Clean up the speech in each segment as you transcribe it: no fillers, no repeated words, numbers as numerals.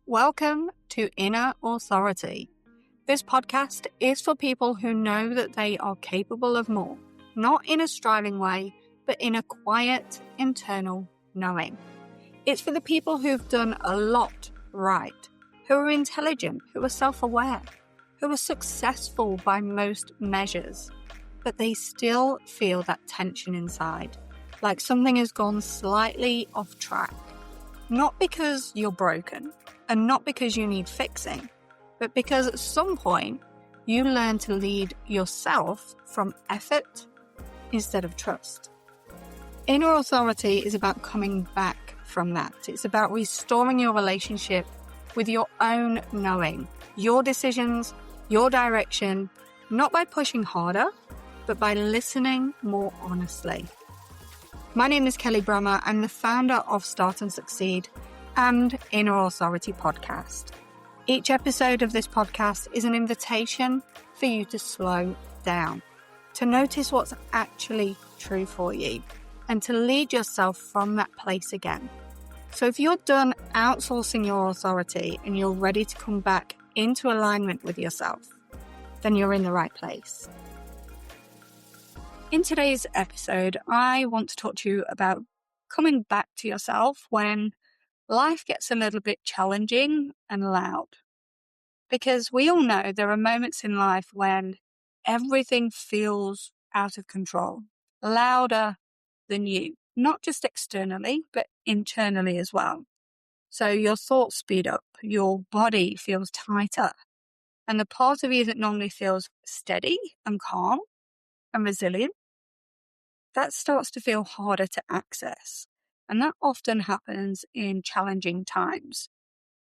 Welcome to Inner Authority. This podcast is for people who know that they are capable of more, not in a striving way, but in a quiet, internal knowing. It's for the people who've done a lot right, who are intelligent, who are self-aware, who are successful by most measures, but they still feel that tension inside, like something has gone slightly off track. Not because you're broken, and not because you need fixing, but because at some point you learn to lead yourself from effort instead of trust. Inner authority is about coming back from that. It's about restoring your relationship with your own knowing, your decisions, your direction, not by pushing harder, but by listening more honestly. My name is Kelly Brummer. I'm the founder of Start and Succeed and Inner Authority podcast. Each episode of this podcast is an invitation for you to slow down, to notice what's actually true for you, and to lead yourself from that place again. So if you're done outsourcing your authority and you're ready to come back into alignment with yourself, then you're in the right place. In today's episode, I want to talk to you about coming back to yourself when life gets a little bit challenging and loud. Because we all know there are moments in life when everything feels out of control, louder than you, not just externally, but internally as well. So your thoughts speed up, your body feels tighter, and the part of you that normally feels steady and calm and resilient, that starts to feel harder to access. And that often happens in challenging times.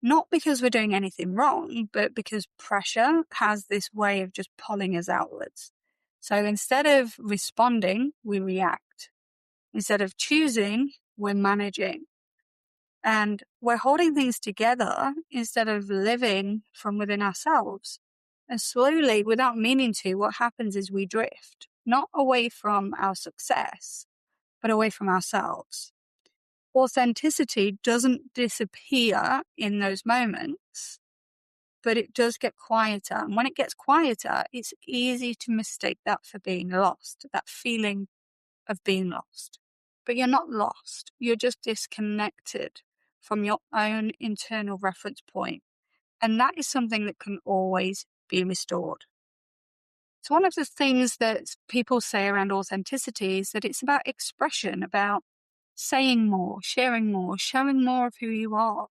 Not because we're doing anything wrong, but because pressure has this way of just pulling us outwards. So instead of responding, we react. Instead of choosing, we're managing. And we're holding things together instead of living from within ourselves. And slowly, without meaning to, what happens is we drift, not away from our success, but away from ourselves. Authenticity doesn't disappear in those moments, but it does get quieter. And when it gets quieter, it's easy to mistake that for being lost, that feeling of being lost. But you're not lost. You're just disconnected from your own internal reference point. And that is something that can always be restored. So one of the things that people say around authenticity is that it's about expression, about saying more, sharing more, showing more of who you are.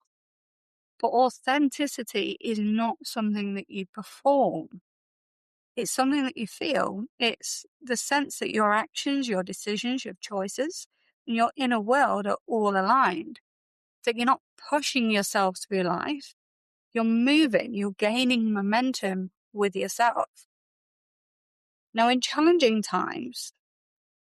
But authenticity is not something that you perform. It's something that you feel. It's the sense that your actions, your decisions, your choices, and your inner world are all aligned. That you're not pushing yourself through life. You're moving, you're gaining momentum with yourself. Now, in challenging times,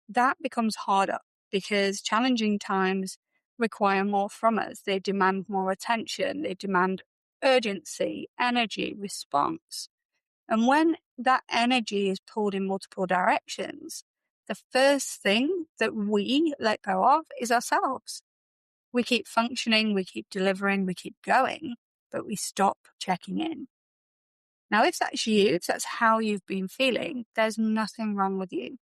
that becomes harder because challenging times require more from us. They demand more attention. They demand urgency, energy, response. And when that energy is pulled in multiple directions, the first thing that we let go of is ourselves. We keep functioning, we keep delivering, we keep going, but we stop checking in. Now, if that's you, if that's how you've been feeling, there's nothing wrong with you.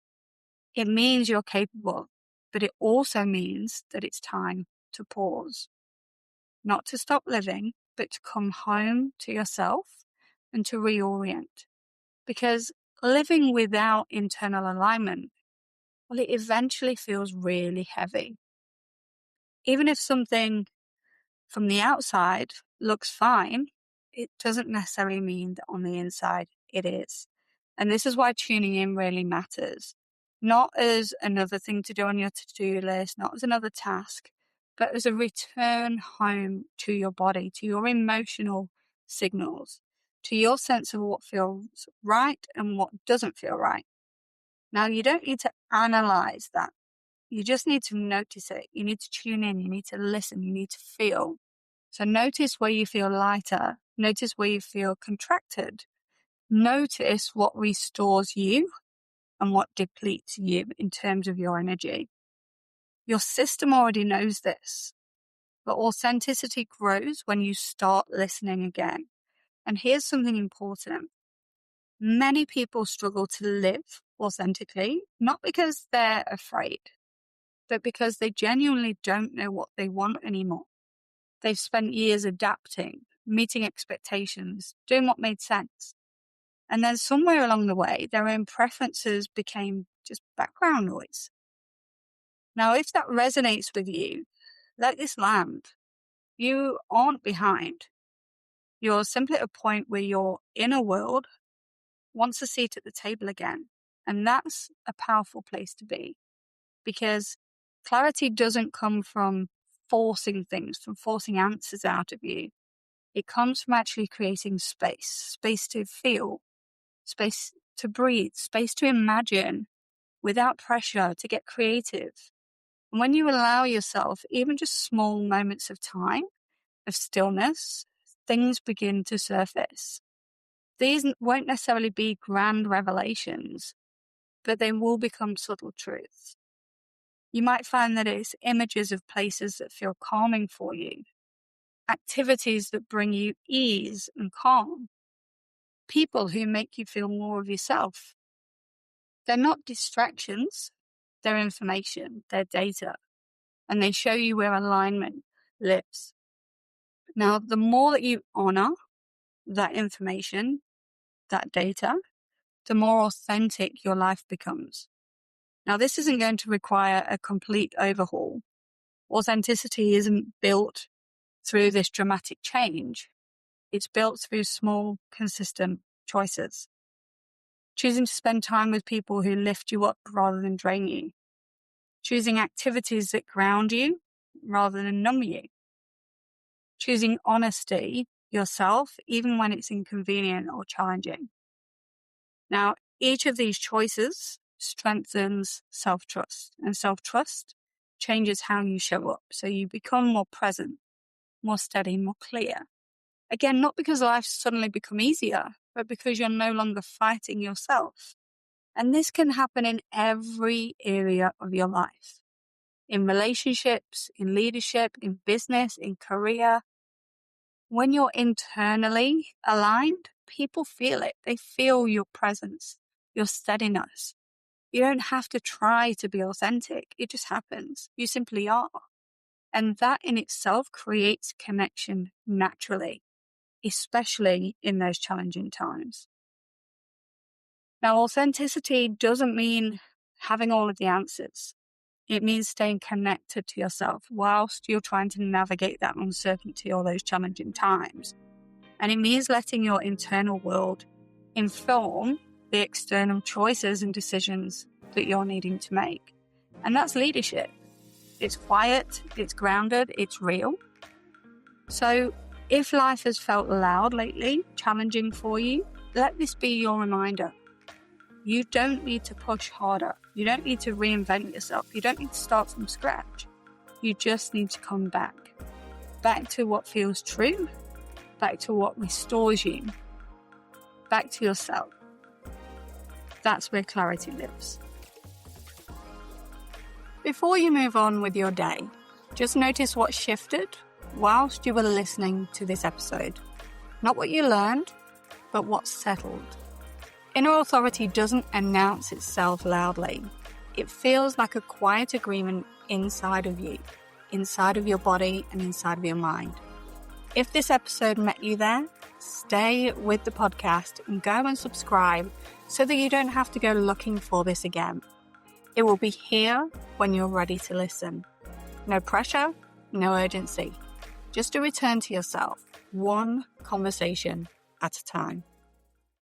It means you're capable, but it also means that it's time to pause. Not to stop living, but to come home to yourself and to reorient. Because living without internal alignment, well, it eventually feels really heavy. Even if something from the outside looks fine, it doesn't necessarily mean that on the inside it is. And this is why tuning in really matters. Not as another thing to do on your to-do list, not as another task, but as a return home to your body, to your emotional signals, to your sense of what feels right and what doesn't feel right. Now, you don't need to analyze that. You just need to notice it. You need to tune in. You need to listen. You need to feel. So notice where you feel lighter. Notice where you feel contracted. Notice what restores you and what depletes you in terms of your energy. Your system already knows this. But authenticity grows when you start listening again. And here's something important. Many people struggle to live authentically, not because they're afraid, but because they genuinely don't know what they want anymore. They've spent years adapting, meeting expectations, doing what made sense. And then somewhere along the way, their own preferences became just background noise. Now, if that resonates with you, let this land. You aren't behind. You're simply at a point where your inner world wants a seat at the table again. And that's a powerful place to be, because clarity doesn't come from forcing things, from forcing answers out of you. It comes from actually creating space to feel, space to breathe, space to imagine without pressure, to get creative. And when you allow yourself even just small moments of time, of stillness, things begin to surface. These won't necessarily be grand revelations, but they will become subtle truths. You might find that it's images of places that feel calming for you, activities that bring you ease and calm, people who make you feel more of yourself. They're not distractions, they're information, they're data, and they show you where alignment lives. Now, the more that you honor that information, that data, the more authentic your life becomes. Now, this isn't going to require a complete overhaul. Authenticity isn't built through this dramatic change. It's built through small, consistent choices. Choosing to spend time with people who lift you up rather than drain you. Choosing activities that ground you rather than numb you. Choosing honesty yourself, even when it's inconvenient or challenging. Now, each of these choices strengthens self-trust, and self-trust changes how you show up. So you become more present, more steady, more clear. Again, not because life's suddenly become easier, but because you're no longer fighting yourself. And this can happen in every area of your life. In relationships, in leadership, in business, in career. When you're internally aligned, people feel it. They feel your presence, your steadiness. You don't have to try to be authentic. It just happens. You simply are. And that in itself creates connection naturally, especially in those challenging times. Now, authenticity doesn't mean having all of the answers. It means staying connected to yourself whilst you're trying to navigate that uncertainty or those challenging times. And it means letting your internal world inform the external choices and decisions that you're needing to make. And that's leadership. It's quiet, it's grounded, it's real. So if life has felt loud lately, challenging for you, let this be your reminder. You don't need to push harder. You don't need to reinvent yourself. You don't need to start from scratch. You just need to come back. Back to what feels true. Back to what restores you. Back to yourself. That's where clarity lives. Before you move on with your day, just notice what shifted whilst you were listening to this episode. Not what you learned, but what settled. Inner authority doesn't announce itself loudly. It feels like a quiet agreement inside of you, inside of your body and inside of your mind. If this episode met you there, stay with the podcast and go and subscribe so that you don't have to go looking for this again. It will be here when you're ready to listen. No pressure, no urgency. Just a return to yourself, one conversation at a time.